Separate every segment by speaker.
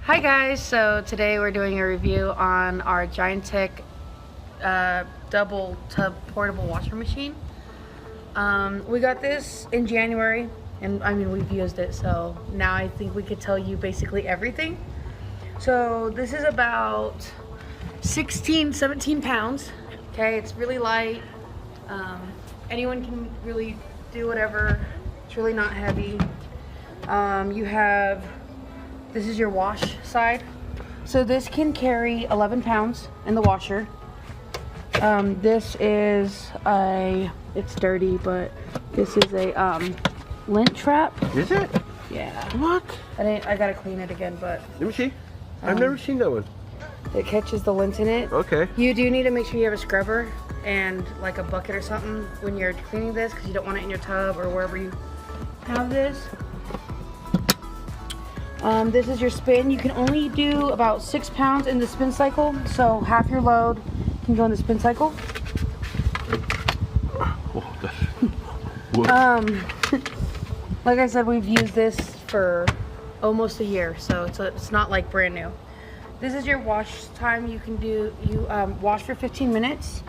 Speaker 1: Hi guys, so today we're doing a review on our Giantex double tub portable washer machine. We got this in January, and I mean we've used it, so now I think we could tell you basically everything. So this is about 17 pounds. Okay, it's really light. Anyone can really do whatever. It's really not heavy. This is your wash side. So this can carry 11 pounds in the washer. This is it's dirty, but this is a lint trap.
Speaker 2: Is it?
Speaker 1: Yeah.
Speaker 2: What?
Speaker 1: I gotta clean it again, but.
Speaker 2: Let me see. I've never seen that one.
Speaker 1: It catches the lint in it.
Speaker 2: Okay.
Speaker 1: You do need to make sure you have a scrubber and like a bucket or something when you're cleaning this, because you don't want it in your tub or wherever you have this. This is your spin. You can only do about 6 pounds in the spin cycle, so half your load can go in the spin cycle. Like I said, we've used this for almost a year, so it's not like brand new. This is your wash time. You wash for 15 minutes.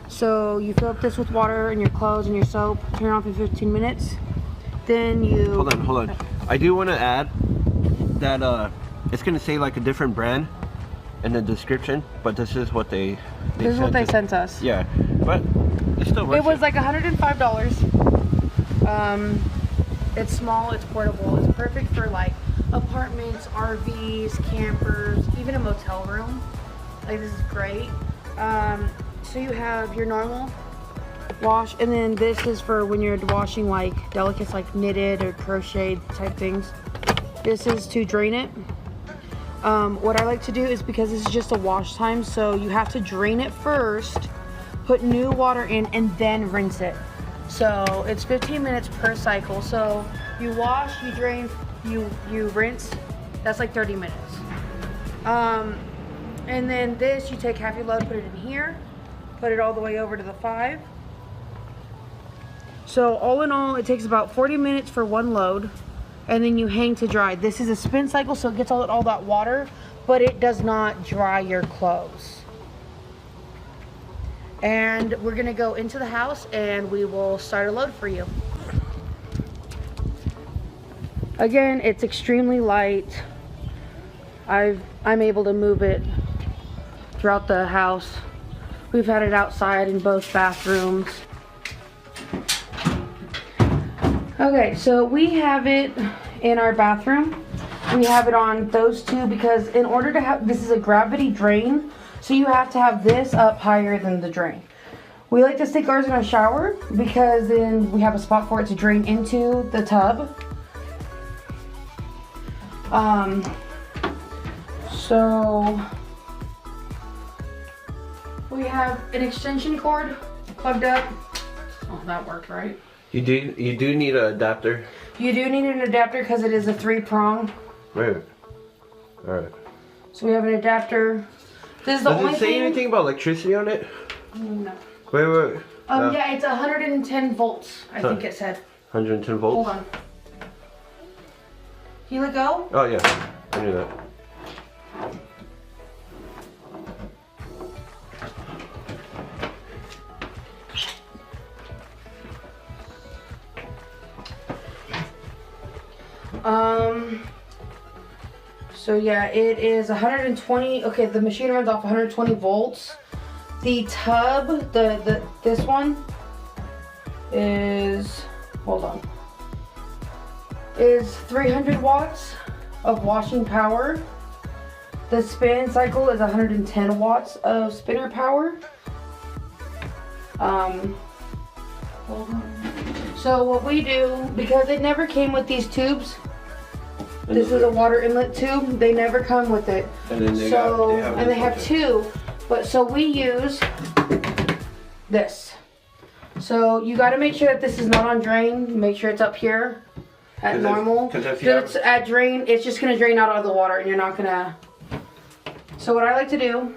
Speaker 1: So you fill up this with water and your clothes and your soap, turn it on for 15 minutes. Then you...
Speaker 2: Hold on. I do want to add that it's going to say like a different brand in the description, but this is what they
Speaker 1: sent us.
Speaker 2: Yeah, but it still works.
Speaker 1: It was like $105. It's small, it's portable, it's perfect for like apartments, RVs, campers, even a motel room. Like, this is great. So you have your normal wash, and then this is for when you're washing like delicates like knitted or crocheted type things. This is to drain it. What I like to do is, because this is just a wash time, so you have to drain it first, put new water in, and then rinse it. So it's 15 minutes per cycle. So you wash, you drain, you rinse. That's like 30 minutes. And then this, you take half your load, put it in here, put it all the way over to the 5. So all in all, it takes about 40 minutes for one load, and then you hang to dry. This is a spin cycle, so it gets all that water, but it does not dry your clothes. And we're gonna go into the house and we will start a load for you. Again, it's extremely light. I'm able to move it throughout the house. We've had it outside in both bathrooms. Okay, so we have it in our bathroom. We have it on those two because in order to have, this is a gravity drain, so you have to have this up higher than the drain. We like to stick ours in our shower because then we have a spot for it to drain into the tub. So we have an extension cord plugged up. Oh, that worked, right?
Speaker 2: You do need an adapter.
Speaker 1: You do need an adapter because it is a 3-prong.
Speaker 2: Right. All right.
Speaker 1: So we have an adapter. This is the only thing.
Speaker 2: Does it say anything about electricity on it?
Speaker 1: No.
Speaker 2: Wait.
Speaker 1: Yeah, it's 110 volts. I think it said.
Speaker 2: 110 volts.
Speaker 1: Hold on. Can you let go?
Speaker 2: Oh yeah, I knew that.
Speaker 1: So yeah, it is 120. Okay, the machine runs off 120 volts. The tub, this one is, hold on, is 300 watts of washing power. The spin cycle is 110 watts of spinner power. Hold on. So what we do, because it never came with these tubes, this is a water inlet tube. They never come with it.
Speaker 2: And then they
Speaker 1: have two. But so we use this. So you got to make sure that this is not on drain. Make sure it's up here at normal. Because if it's at drain, it's just gonna drain out all the water, and you're not gonna. So what I like to do.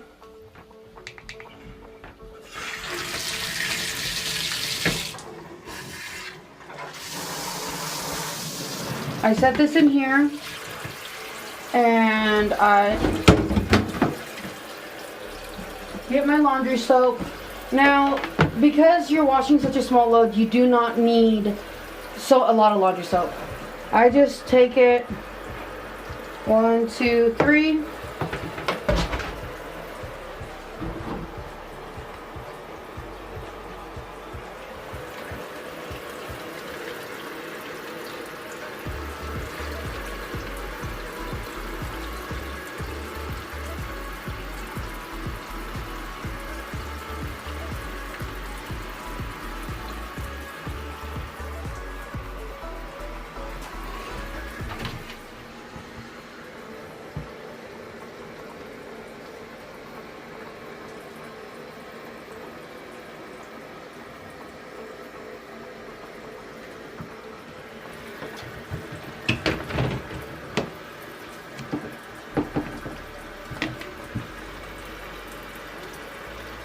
Speaker 1: I set this in here. And I get my laundry soap. Now, because you're washing such a small load, you do not need a lot of laundry soap. I just take it 1, 2, 3.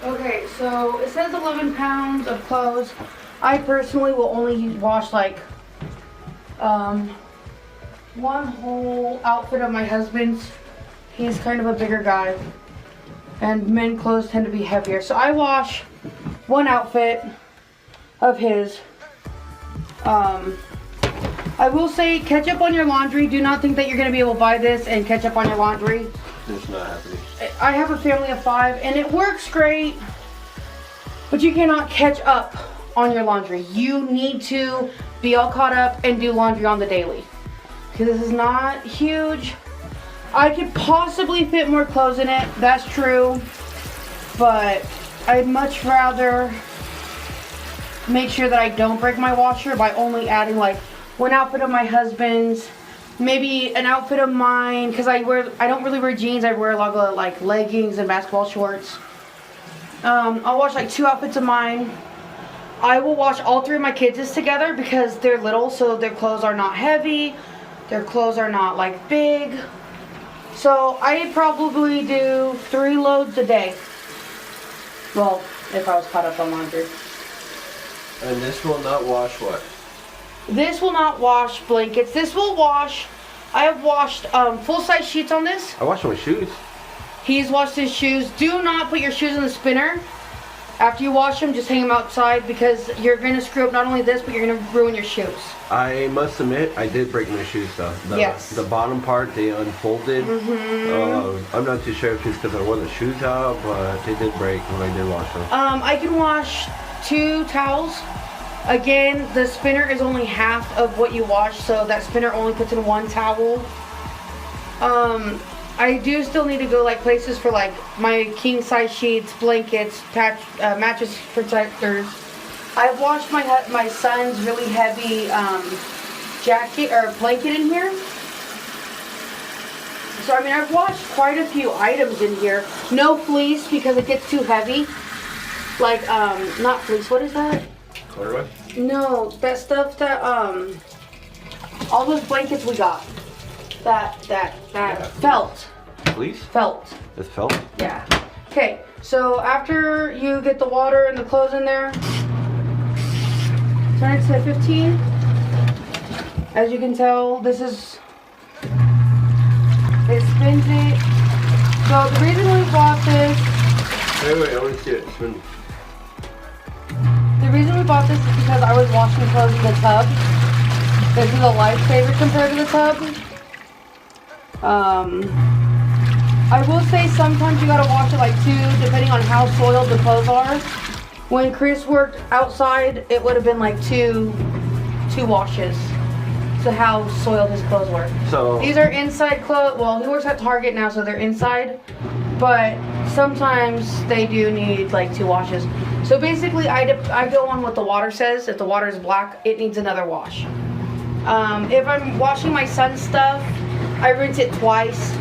Speaker 1: Okay, so it says 11 pounds of clothes. I personally will only wash like one whole outfit of my husband's. He's kind of a bigger guy, and men clothes tend to be heavier. So I wash one outfit of his. I will say, ketchup on your laundry. Do not think that you're going to be able to buy this and ketchup on your laundry.
Speaker 2: It's not happening.
Speaker 1: I have a family of 5 and it works great, but you cannot catch up on your laundry. You need to be all caught up and do laundry on the daily, because this is not huge. I could possibly fit more clothes in it, that's true, but I'd much rather make sure that I don't break my washer by only adding like one outfit of my husband's, maybe an outfit of mine, because I don't really wear jeans. I wear a lot of like leggings and basketball shorts. I'll wash like 2 outfits of mine. I will wash all 3 of my kids' together because they're little, so their clothes are not heavy, their clothes are not like big. So I probably do 3 loads a day. Well, if I was caught up on laundry.
Speaker 2: And this will not wash what?
Speaker 1: This will not wash blankets. This will wash. I have washed full-size sheets on this.
Speaker 2: I washed my shoes.
Speaker 1: He's washed his shoes. Do not put your shoes in the spinner. After you wash them, just hang them outside, because you're going to screw up not only this, but you're going to ruin your shoes.
Speaker 2: I must admit, I did break my shoes though.
Speaker 1: Yes.
Speaker 2: The bottom part, they unfolded. I'm not too sure if it's because I wore the shoes out, but they did break when I did wash them. I can wash 2 towels. Again, the spinner is only half of what you wash, so that spinner only puts in 1 towel. I do still need to go like places for like my king size sheets, blankets, mattress protectors. I've washed my son's really heavy jacket or blanket in here. So I mean, I've washed quite a few items in here. No fleece because it gets too heavy. Like not fleece. What is that? Corduroy?
Speaker 1: No, that stuff that all those blankets we got. That felt.
Speaker 2: Fleece?
Speaker 1: Felt.
Speaker 2: It's felt?
Speaker 1: Yeah. Okay, so after you get the water and the clothes in there, turn it to 15. As you can tell, it spins it. So the reason we bought this.
Speaker 2: Wait, I want to see it spin.
Speaker 1: The reason we bought this is because I was washing clothes in the tub. This is a lifesaver compared to the tub. I will say sometimes you gotta wash it like 2, depending on how soiled the clothes are. When Chris worked outside, it would have been like two washes to how soiled his clothes were. So these are inside clothes. Well, he works at Target now, so they're inside. But sometimes they do need like 2 washes. So basically, I go on what the water says. If the water is black, it needs another wash. If I'm washing my son's stuff, I rinse it twice.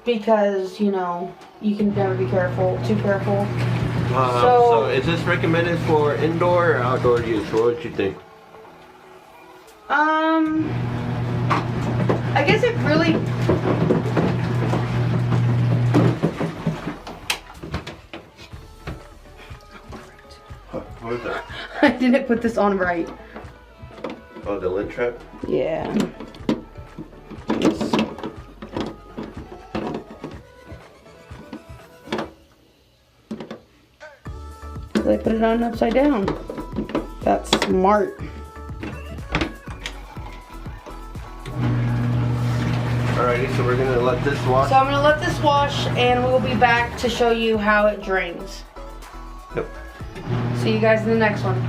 Speaker 1: Because, you know, you can never be too careful.
Speaker 2: So is this recommended for indoor or outdoor use? What would you think?
Speaker 1: I guess it really...
Speaker 2: What is that?
Speaker 1: I didn't put this on right.
Speaker 2: Oh, the lint trap?
Speaker 1: Yeah. Just I put it on upside down. That's smart.
Speaker 2: Alrighty, so we're gonna let this wash.
Speaker 1: So I'm gonna let this wash and we'll be back to show you how it drains.
Speaker 2: Yep.
Speaker 1: See you guys in the next one.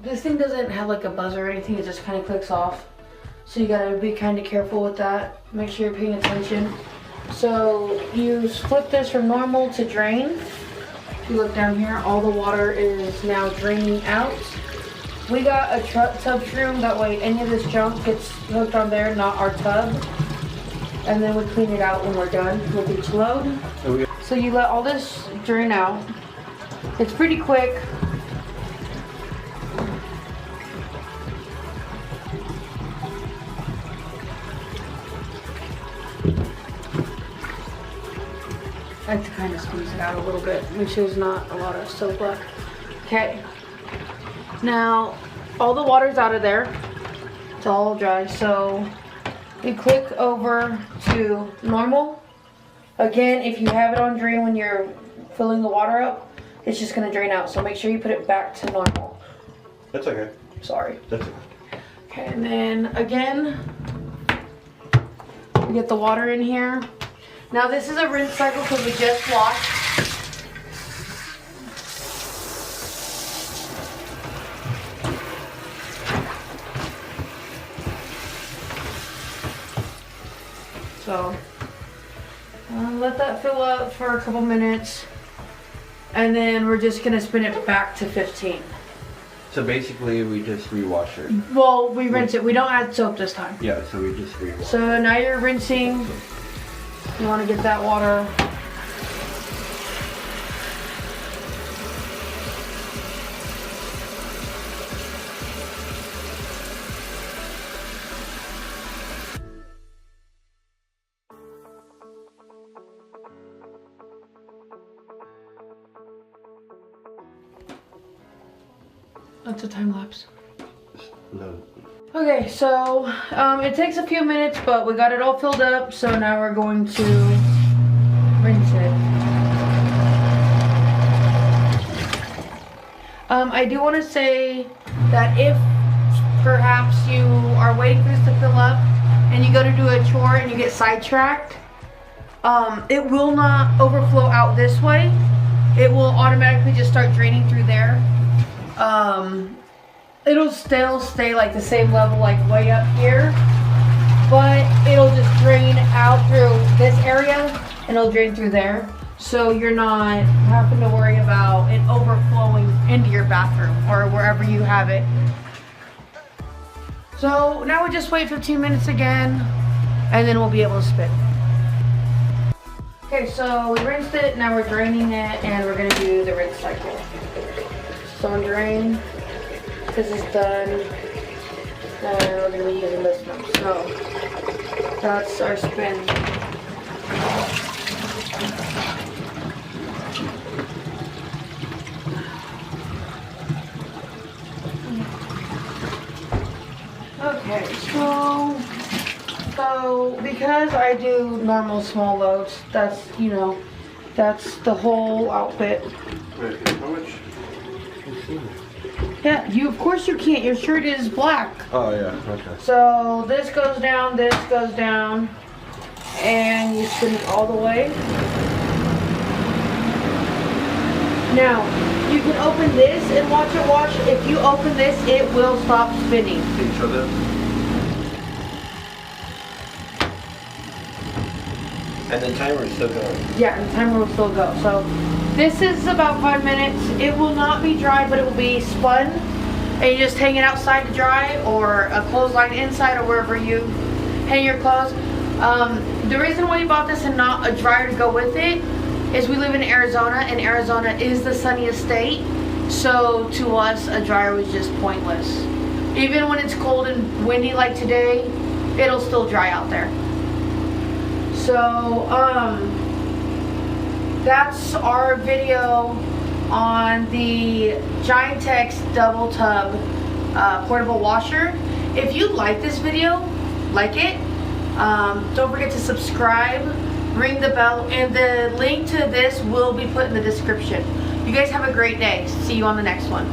Speaker 1: This thing doesn't have like a buzzer or anything, it just kind of clicks off. So you gotta be kind of careful with that. Make sure you're paying attention. So you flip this from normal to drain. If you look down here, all the water is now draining out. We got a tub shroom, that way any of this junk gets hooked on there, not our tub. And then we clean it out when we're done with each load. So you let all this drain out. It's pretty quick. I like to kind of squeeze it out a little bit, make sure there's not a lot of soap left. Okay, now all the water's out of there. It's all dry, so we click over to normal. Again, if you have it on drain when you're filling the water up, it's just gonna drain out, so make sure you put it back to normal.
Speaker 2: That's okay.
Speaker 1: Sorry.
Speaker 2: That's okay.
Speaker 1: Okay, and then again, we get the water in here. Now this is a rinse cycle because we just washed. So let that fill up for a couple minutes, and then we're just gonna spin it back to 15.
Speaker 2: So basically we just rewash it.
Speaker 1: Well, we rinse it. We don't add soap this time.
Speaker 2: Yeah, so we just rewash.
Speaker 1: So now you're rinsing. You want to get that water. That's a time lapse.
Speaker 2: No.
Speaker 1: Okay, so it takes a few minutes, but we got it all filled up, so now we're going to rinse it. I do want to say that if perhaps you are waiting for this to fill up and you go to do a chore and you get sidetracked, it will not overflow out this way. It will automatically just start draining through there. It'll still stay like the same level, like way up here, but it'll just drain out through this area and it'll drain through there. So you're not having to worry about it overflowing into your bathroom or wherever you have it. So now we just wait 15 minutes again and then we'll be able to spin. Okay, so we rinsed it, now we're draining it and we're gonna do the rinse cycle. So drain. This is done, and we're going to be using this one. So that's our spin. Okay, so because I do normal small loads, that's, you know, that's the whole outfit.
Speaker 2: Wait, how much?
Speaker 1: Yeah, of course you can't. Your shirt is black.
Speaker 2: Oh yeah, okay.
Speaker 1: So this goes down, and you spin it all the way. Now, you can open this and watch it wash. If you open this, it will stop spinning.
Speaker 2: Can you show them? And the timer is still going.
Speaker 1: Yeah, and the timer will still go. So this is about 5 minutes. It will not be dry, but it will be spun. And you just hang it outside to dry, or a clothesline inside, or wherever you hang your clothes. The reason why we bought this and not a dryer to go with it is we live in Arizona, and Arizona is the sunniest state. So to us, a dryer was just pointless. Even when it's cold and windy like today, it'll still dry out there. So that's our video on the Giantex double tub portable washer. If you like this video, like it. Don't forget to subscribe, ring the bell, and the link to this will be put in the description. You guys have a great day. See you on the next one.